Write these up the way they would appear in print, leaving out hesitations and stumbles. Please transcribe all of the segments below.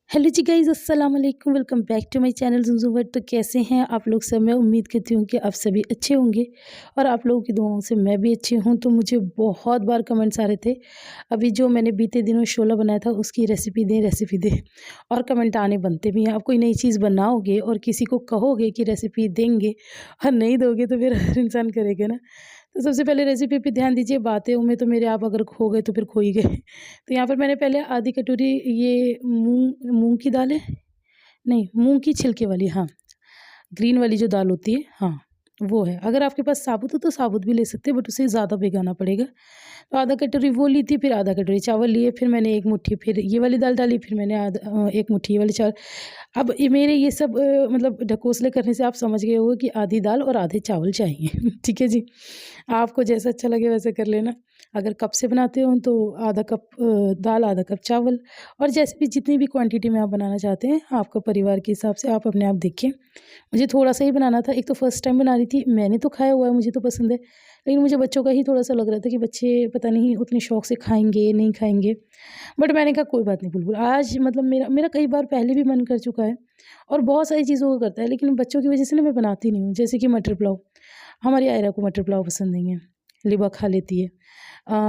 Hello जी guys, अस्सलाम वालेकुम। Welcome back to my channel Zumzum. तो कैसे हैं आप लोग सब? मैं उम्मीद करती हूँ कि आप सभी अच्छे होंगे और आप लोगों की दुआओं से मैं भी अच्छी हूँ। तो मुझे बहुत बार कमेंट्स आ रहे थे, अभी जो मैंने बीते दिनों शोला बनाया था उसकी रेसिपी दें और कमेंट आने बनते भी हैं। आप कोई नई चीज़ बनाओगे और किसी को कहोगे कि रेसिपी देंगे और नहीं दोगे तो फिर हर इंसान करेगा ना। तो सबसे पहले रेसिपी पे ध्यान दीजिए। बातें में तो मेरे आप अगर खो गए तो फिर खो ही गए। तो यहाँ पर मैंने पहले आधी कटोरी ये मूँग मूँग की दाल है, नहीं मूँग की छिलके वाली, हाँ, ग्रीन वाली जो दाल होती है, हाँ, वो है। अगर आपके पास साबुत हो तो साबुत भी ले सकते हैं, बट उसे ज़्यादा भिगाना पड़ेगा। तो आधा कटोरी वो ली थी, फिर आधा कटोरी चावल लिए, फिर मैंने 1 मुट्ठी फिर ये वाली दाल डाली, फिर मैंने 1 मुट्ठी ये वाली चावल। अब ये मेरे ये सब मतलब ढकोसले करने से आप समझ गए होंगे कि आधी दाल और आधे चावल चाहिए। ठीक है जी। आपको जैसा अच्छा लगे वैसे कर लेना। अगर कप से बनाते हो तो आधा कप दाल, आधा कप चावल, और जैसे भी जितनी भी क्वांटिटी में आप बनाना चाहते हैं, आपका परिवार के हिसाब से आप अपने आप देखिए। मुझे थोड़ा-सा ही बनाना था, एक तो फर्स्ट टाइम बना रही थी, मैंने तो खाया हुआ है, मुझे तो पसंद है, लेकिन मुझे बच्चों का ही थोड़ा-सा लग रहा था कि बच्चे पता नहीं उतने शौक से खाएँगे, नहीं खाएँगे। बट मैंने कहा कोई बात नहीं बुलबुल, आज मतलब मेरा मेरा कई बार पहले भी मन कर चुका है और बहुत सारी चीज़ों को करता है, लेकिन बच्चों की वजह से ना मैं बनाती नहीं हूँ। जैसे कि मटर पुलाव, हमारी आयरा को मटर पुलाव पसंद नहीं है, लिवा खा लेती है।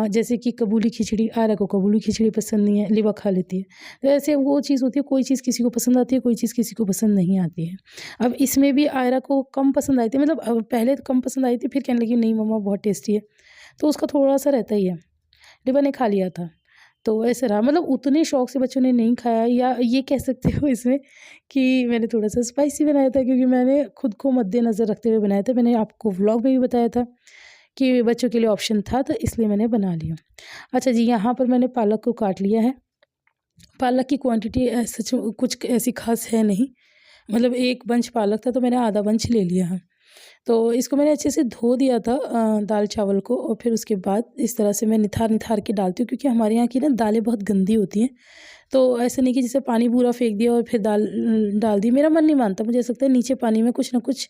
जैसे कि कबूली खिचड़ी, आयरा को कबूली खिचड़ी पसंद नहीं है, लिवा खा लेती है। तो ऐसे वो चीज़ होती है, कोई चीज़ किसी को पसंद आती है, कोई चीज़ किसी को पसंद नहीं आती है। अब इसमें भी आयरा को कम पसंद आई थी, मतलब पहले तो कम पसंद आई थी, फिर कहने लगी नहीं मम्मा बहुत टेस्टी है, तो उसका थोड़ा-सा रहता ही है। लिवा ने खा लिया था। तो ऐसे रहा, मतलब उतने शौक से बच्चों ने नहीं खाया, या ये कह सकते हो इसमें कि मैंने थोड़ा-सा स्पाइसी बनाया था, क्योंकि मैंने खुद को मद्देनज़र रखते हुए बनाया था। मैंने आपको व्लॉग में भी बताया था कि बच्चों के लिए ऑप्शन था, तो इसलिए मैंने बना लिया। अच्छा जी, यहाँ पर मैंने पालक को काट लिया है। पालक की क्वांटिटी सच में कुछ ऐसी ख़ास है नहीं, मतलब 1 बंच पालक था तो मैंने आधा बंच ले लिया है। तो इसको मैंने अच्छे से धो दिया था दाल चावल को, और फिर उसके बाद इस तरह से मैं निथार-निथार के डालती हूँ, क्योंकि हमारे यहाँ की ना दालें बहुत गंदी होती हैं। तो ऐसा नहीं कि जैसे पानी पूरा फेंक दिया और फिर दाल डाल दी, मेरा मन नहीं मानता, मुझे ऐसा लगता है नीचे पानी में कुछ ना कुछ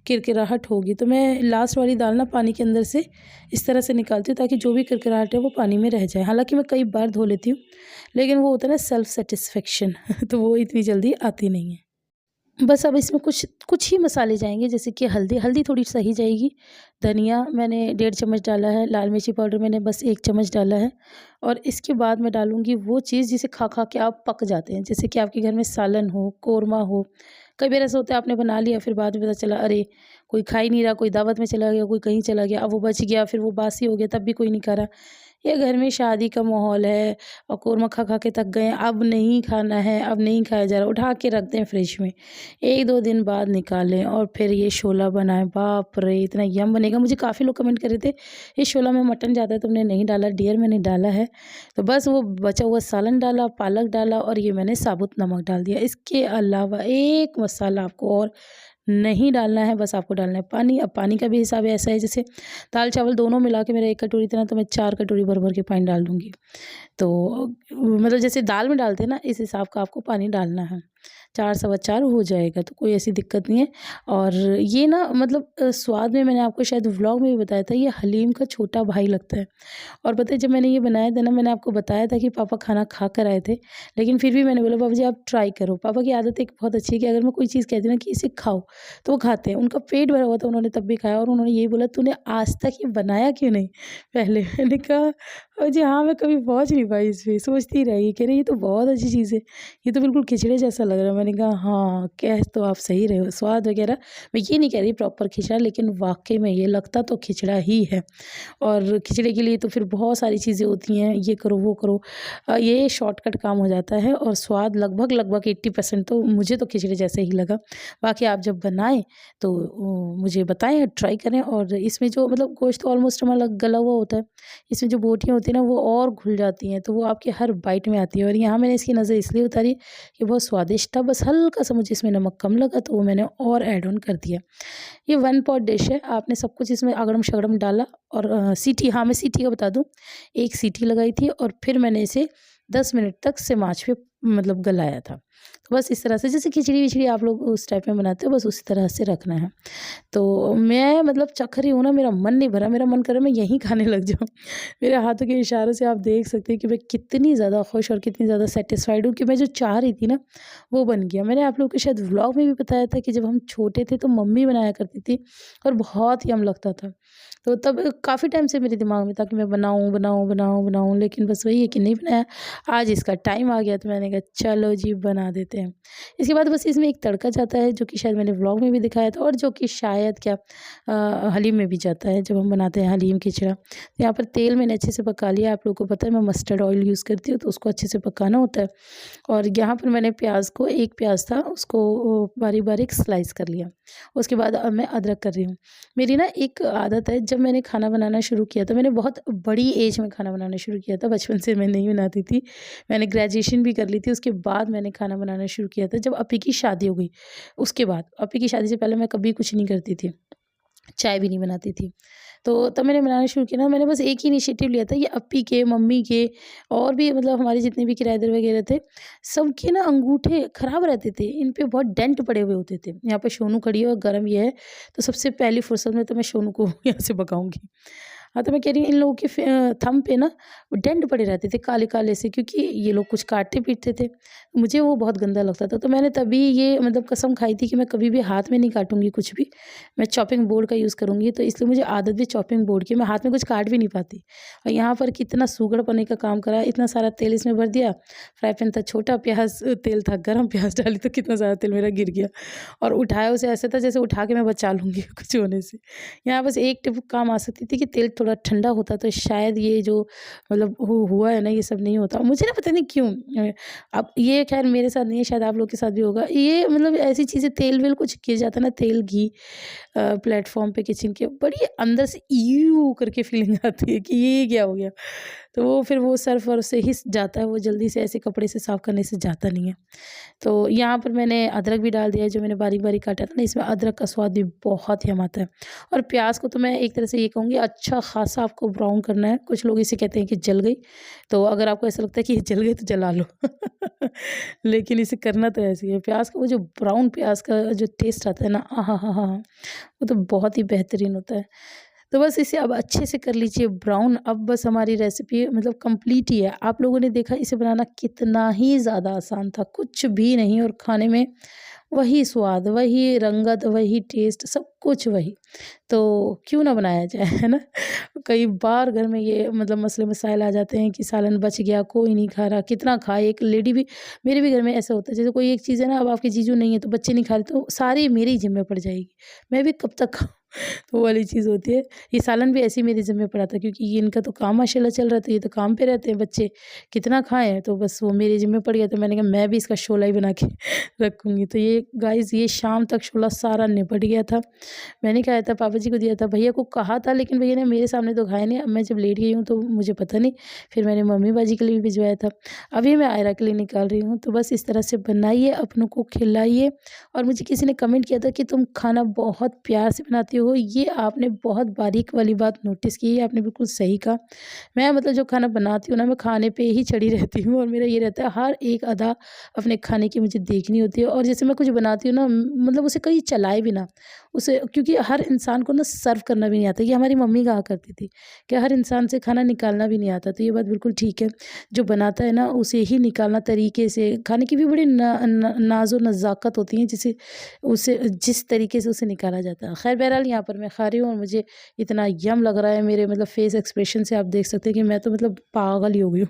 किरकिराहट होगी। तो मैं लास्ट वाली दाल ना पानी के अंदर से इस तरह से निकालती हूँ ताकि जो भी किरकिराहट है वो पानी में रह जाए। हालाँकि मैं कई बार धो लेती हूँ, लेकिन वो होता है ना सेल्फ सैटिस्फैक्शन तो वो इतनी जल्दी आती नहीं है। बस अब इसमें कुछ कुछ ही मसाले जाएँगे, जैसे कि हल्दी, हल्दी थोड़ी सही जाएगी। धनिया मैंने 1.5 चम्मच डाला है, लाल मिर्ची पाउडर मैंने बस 1 चम्मच डाला है, और इसके बाद मैं डालूँगी वो चीज़ जिसे खा-खा के आप पक जाते हैं। जैसे कि आपके घर में सालन हो, कोरमा हो, कई बार ऐसा होता है आपने बना लिया, फिर बाद में पता चला अरे! कोई खा ही नहीं रहा, कोई दावत में चला गया, कोई कहीं चला गया, अब वो बच गया, फिर वो बासी हो गया, तब भी कोई नहीं खा रहा। या घर में शादी का माहौल है और कोरमा खा-खा के थक गए हैं, अब नहीं खाना है, अब नहीं खाया जा रहा, उठा के रख दें फ्रिज में। 1-2 दिन बाद निकालें और फिर ये शोला बनाएँ। बाप रे! इतना यम बनेगा। मुझे काफ़ी लोग कमेंट कर रहे थे, "इस शोला में मटन ज़्यादा है, तुमने नहीं डाला।" डियर मैंने डाला है। तो बस वो बचा हुआ सालन डाला, पालक डाला और ये मैंने साबुत नमक डाल दिया। इसके अलावा एक मसाला आपको और नहीं डालना है, बस आपको डालना है पानी। अब पानी का भी हिसाब ऐसा है, जैसे दाल-चावल दोनों मिला के मेरा 1 कटोरी था ना, तो मैं 4 कटोरी भर-भर के पानी डाल दूँगी। तो मतलब जैसे दाल में डालते हैं ना, इस हिसाब का आपको पानी डालना है। 4 सवा 4 हो जाएगा, तो कोई ऐसी दिक्कत नहीं है। और ये ना मतलब स्वाद में मैंने आपको शायद व्लॉग में भी बताया था, ये हलीम का छोटा भाई लगता है। और पता है जब मैंने ये बनाया था ना, मैंने आपको बताया था कि पापा खाना खा कर आए थे, लेकिन फिर भी मैंने बोला पापा जी आप ट्राई करो। पापा की आदत एक बहुत अच्छी है कि अगर मैं कोई चीज़ कहती हूँ ना कि इसे खाओ, तो वो खाते हैं। उनका पेट भरा हुआ था, उन्होंने तब भी खाया, और उन्होंने यही बोला तूने आज तक ये बनाया क्यों नहीं पहले? मैंने कहा जी हाँ, मैं कभी पहुँच नहीं पाई इस पे, सोचती रह गई। कह रही ये तो बहुत अच्छी चीज़ है, ये तो बिल्कुल खिचड़े जैसा लग रहा है। मैंने कहा हाँ, कह तो आप सही रहे हो, स्वाद वगैरह मैं ये नहीं कह रही प्रॉपर खिचड़ा, लेकिन वाक़ई में ये लगता तो खिचड़ा ही है। और खिचड़े के लिए तो फिर बहुत सारी चीज़ें होती हैं, ये करो, वो करो। ये शॉर्टकट काम हो जाता है और स्वाद लगभग 80% तो मुझे तो खिचड़ी जैसे ही लगा। बाकी आप जब बनाएँ तो मुझे बताएँ, ट्राई करें। और इसमें जो मतलब गोश्त ऑलमोस्ट हमारा गला हुआ होता है, इसमें जो बोटियाँ होती हैं ना वो और घुल जाती हैं, तो वो आपके हर बाइट में आती है। और यहाँ मैंने इसकी नज़र इसलिए उतारी कि बहुत स्वादिष्ट था, बस हल्का-सा मुझे इसमें नमक कम लगा तो वो मैंने और ऐड ऑन कर दिया। ये वन पॉट डिश है, आपने सब कुछ इसमें अगड़म-शगड़म डाला और सीटी, हाँ, मैं सीटी का बता दूँ, 1 सीटी लगाई थी और फिर मैंने इसे 10 मिनट तक सिम आँच पे मतलब गलाया था। तो बस इस तरह से जैसे खिचड़ी-विचड़ी आप लोग उस टाइप में बनाते हो, बस उसी तरह से रखना है। तो मैं मतलब चख रही हूँ ना, मेरा मन नहीं भरा, मेरा मन कर रहा है मैं यहीं खाने लग जाऊँ। मेरे हाथों के इशारों से आप देख सकते हैं कि मैं कितनी ज़्यादा खुश और कितनी ज़्यादा सैटिस्फाइड हूँ कि मैं जो चाह रही थी ना, वो बन गया। मैंने आप लोगों को शायद व्लॉग में भी बताया था कि जब हम छोटे थे तो मम्मी बनाया करती थी और बहुत यम लगता था। तो तब काफ़ी टाइम से मेरे दिमाग में था कि मैं बनाऊँ, बनाऊँ, बनाऊँ, बनाऊँ, लेकिन बस वही है कि नहीं बनाया। आज इसका टाइम आ गया तो मैंने कहा चलो जी बना देते हैं। इसके बाद बस इसमें एक तड़का जाता है जो कि शायद मैंने व्लॉग में भी दिखाया था और जो कि शायद क्या हलीम में भी जाता है जब हम बनाते हैं हलीम खिचड़ा। तो यहाँ पर तेल मैंने अच्छे से पका लिया। आप लोगों को पता है मैं मस्टर्ड ऑयल यूज़ करती हूँ तो उसको अच्छे से पकाना होता है। और यहाँ पर मैंने प्याज़ को, एक प्याज़ था उसको बारीक-बारीक स्लाइस कर लिया। उसके बाद अब मैं अदरक कर रही हूँ। मेरी ना एक आदत है, जब मैंने खाना बनाना शुरू किया था, मैंने बहुत बड़ी एज में खाना बनाना शुरू किया था, बचपन से मैं नहीं बनाती थी। मैंने ग्रेजुएशन भी कर ली थी, उसके बाद मैंने खाना बनाना शुरू किया था जब अप्पी की शादी हो गई। उसके बाद अप्पी की शादी से पहले मैं कभी कुछ नहीं करती थी। चाय भी नहीं बनाती थी। तो तब मैंने बनाना शुरू किया ना, मैंने बस एक ही इनिशिएटिव लिया था, ये अप्पी के, मम्मी के और भी मतलब हमारे जितने भी किराएदार वगैरह थे, सबके ना अंगूठे खराब रहते थे। इन पे बहुत डेंट पड़े हुए होते थे। यहाँ पे सोनू खड़ी है और गरम ये है, तो सबसे पहली फुर्सत में तो मैं सोनू को यहाँ से भगाऊँगी। हाँ, तो मैं कह रही हूँ इन लोगों के थंब पे ना डेंट पड़े रहते थे काले-काले से, क्योंकि ये लोग कुछ काटते-पीटते थे। मुझे वो बहुत गंदा लगता था। तो मैंने तभी ये मतलब कसम खाई थी कि मैं कभी भी हाथ में नहीं काटूँगी कुछ भी। मैं चॉपिंग बोर्ड का यूज़ करूँगी, तो इसलिए मुझे आदत भी चॉपिंग बोर्ड की, मैं हाथ में कुछ काट भी नहीं पाती। और यहाँ पर कितना सूगड़पने का काम करा, इतना सारा तेल इसमें भर दिया। फ्राई पैन था छोटा, प्याज़ तेल था गरम, प्याज़ डाली तो कितना ज़्यादा तेल मेरा गिर गया और उठाया उसे ऐसे था जैसे उठा के मैं बचा लूँगी कुछ होने से। यहाँ बस एक टिप काम आ सकती थी कि तेल थोड़ा ठंडा होता तो शायद ये जो मतलब हुआ है ना, ये सब नहीं होता। मुझे ना पता नहीं क्यों अब ये ख़ैर मेरे साथ नहीं है, शायद आप लोग के साथ भी होगा। ये मतलब ऐसी चीज़ें तेल-वेल कुछ गिर जाता है ना, तेल, घी प्लेटफ़ॉर्म पे किचन के, बड़ी अंदर से ईऊ करके फ़ीलिंग आती है कि ये क्या हो गया? तो वो फिर वो सर्फ़-वर्फ़ से हिस जाता है, वो जल्दी से ऐसे कपड़े से साफ़ करने से जाता नहीं है। तो यहाँ पर मैंने अदरक भी डाल दिया है, जो मैंने बारीक-बारीक काटा था ना, इसमें अदरक का स्वाद भी बहुत ही यम आता है। और प्याज़ को तो मैं एक तरह से ये कहूँगी अच्छा ख़ासा आपको ब्राउन करना है। कुछ लोग इसे कहते हैं कि जल गई, तो अगर आपको ऐसा लगता है कि ये जल गई तो जला लो। लेकिन इसे करना तो ऐसे ही है। प्याज़ का वो जो ब्राउन प्याज़ का जो टेस्ट आता है ना, आहाहाहा! वो तो बहुत ही बेहतरीन होता है। तो बस इसे अब अच्छे से कर लीजिए ब्राउन। अब बस हमारी रेसिपी मतलब कंप्लीट ही है। आप लोगों ने देखा इसे बनाना कितना ही ज़्यादा आसान था, कुछ भी नहीं, और खाने में वही स्वाद, वही रंगत, वही टेस्ट, सब कुछ वही। तो क्यों ना बनाया जाए, है ना? कई बार घर में ये मतलब मसले-मसाइल आ जाते हैं कि सालन बच गया, कोई नहीं खा रहा, कितना खाए? एक लेडी भी, मेरे भी घर में ऐसा होता है, जैसे कोई एक चीज़ है ना, अब आपके जीजू नहीं है तो बच्चे नहीं खा रहे, तो सारी मेरे ही ज़िम्मे पड़ जाएगी। मैं भी कब तक खाऊँ? तो वो वाली चीज़ होती है। ये सालन भी ऐसे ही मेरे ज़िम्मे पड़ा था, क्योंकि ये इनका तो काम माशाल्लाह चल रहा था, ये तो काम पे रहते हैं बच्चे, कितना खाएँ? तो बस वो मेरे ज़िम्मे पड़ गया, तो मैंने कहा मैं भी इसका शोला ही बना के रखूँगी। तो ये गाइज़ ये शाम तक शोला सारा निपट गया था। मैंने खाया था, पापा जी को दिया था, भैया को कहा था, लेकिन भैया ने मेरे सामने तो खाया नहीं। अब मैं जब लेट गई हूँ तो मुझे पता नहीं, फिर मैंने मम्मी बाजी के लिए भी भिजवाया था। अभी मैं आयरा के लिए निकाल रही हूँ। तो बस इस तरह से बनाइए, अपनों को खिलाइए। और मुझे किसी ने कमेंट किया था कि तुम खाना बहुत प्यार से बनाती हो, ये आपने बहुत बारीक वाली बात नोटिस की है, आपने बिल्कुल सही कहा। मैं मतलब जो खाना बनाती हूँ ना, मैं खाने पे ही चढ़ी रहती हूँ और मेरा ये रहता है हर एक अदा अपने खाने की मुझे देखनी होती है। और जैसे मैं कुछ बनाती हूँ ना, मतलब उसे कहीं चलाए भी ना, उसे, क्योंकि हर इंसान को ना सर्व करना भी नहीं आता। ये हमारी मम्मी कहा करती थी कि हर इंसान से खाना निकालना भी नहीं आता। तो ये बात बिल्कुल ठीक है, जो बनाता है ना उसे ही निकालना तरीके से। खाने की भी बड़ी नाज़ो नज़ाकत होती है, जिसे उसे जिस तरीके से उसे निकाला जाता है। खैर बहरहाल यहाँ पर मैं खा रही हूँ और मुझे इतना यम लग रहा है, मेरे मतलब फेस एक्सप्रेशन से आप देख सकते हैं कि मैं तो मतलब पागल ही हो गई हूँ।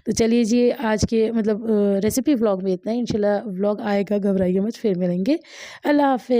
तो चलिए जी, आज के मतलब रेसिपी व्लॉग में इतना ही। इंशाल्लाह व्लॉग आएगा, घबराइए मत, फिर मिलेंगे। अल्लाह हाफ़िज़।